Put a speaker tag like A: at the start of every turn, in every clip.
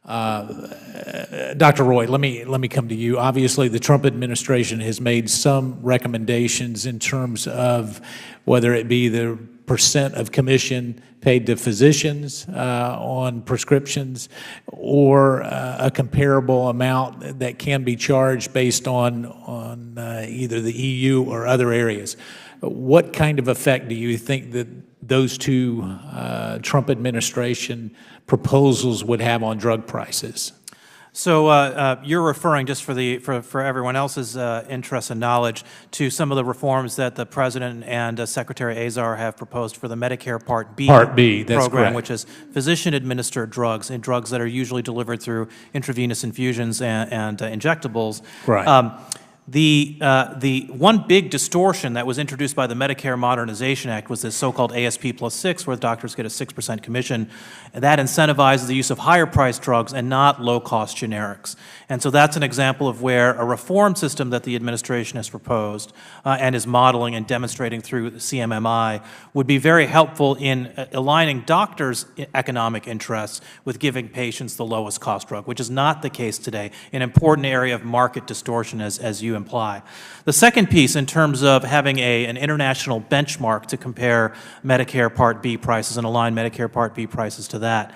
A: Dr. Roy, let me come to you. Obviously, the Trump administration has made some recommendations in terms of whether it be the percent of commission paid to physicians on prescriptions, or a comparable amount that can be charged based on either the EU or other areas. What kind of effect do you think that those two Trump administration proposals would have on drug prices?
B: So you're referring, just for everyone else's interest and knowledge, to some of the reforms that the President and Secretary Azar have proposed for the Medicare Part B
A: that's
B: program,
A: correct.
B: which is physician-administered drugs, and drugs that are usually delivered through intravenous infusions and injectables.
A: Right.
B: The one big distortion that was introduced by the Medicare Modernization Act was this so-called ASP plus 6, where doctors get a 6% commission. That incentivizes the use of higher-priced drugs and not low-cost generics. And so that's an example of where a reform system that the administration has proposed and is modeling and demonstrating through CMMI would be very helpful in aligning doctors' economic interests with giving patients the lowest cost drug, which is not the case today, an important area of market distortion, as you imply. The second piece, in terms of having an international benchmark to compare Medicare Part B prices and align Medicare Part B prices to that,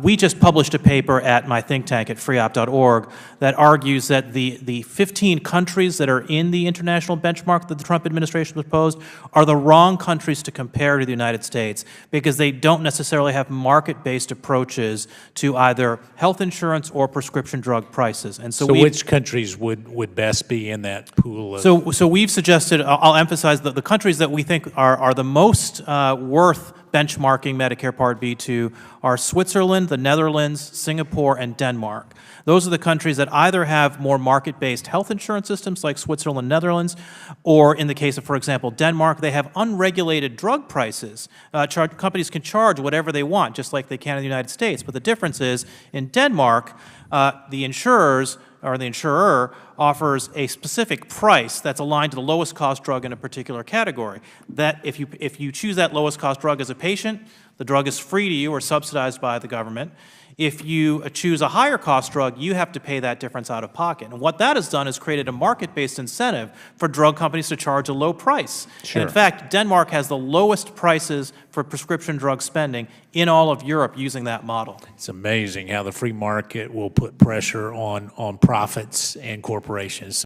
B: we just published a paper at my think tank at freeop.org that argues that the 15 countries that are in the international benchmark that the Trump administration proposed are the wrong countries to compare to the United States, because they don't necessarily have market-based approaches to either health insurance or prescription drug prices. And so
A: which countries would best be in that pool?
B: So we've suggested, I'll emphasize that the countries that we think are the most worth benchmarking Medicare Part B to are Switzerland, the Netherlands, Singapore, and Denmark. Those are the countries that either have more market-based health insurance systems like Switzerland, Netherlands, or in the case of, for example, Denmark, they have unregulated drug prices. Companies can charge whatever they want, just like they can in the United States. But the difference is, in Denmark, the insurers or the insurer offers a specific price that's aligned to the lowest cost drug in a particular category. That if you choose that lowest cost drug as a patient, the drug is free to you or subsidized by the government. If you choose a higher cost drug, you have to pay that difference out of pocket. And what that has done is created a market-based incentive for drug companies to charge a low price.
A: Sure.
B: And in fact, Denmark has the lowest prices for prescription drug spending in all of Europe using that model.
A: It's amazing how the free market will put pressure on profits and corporations.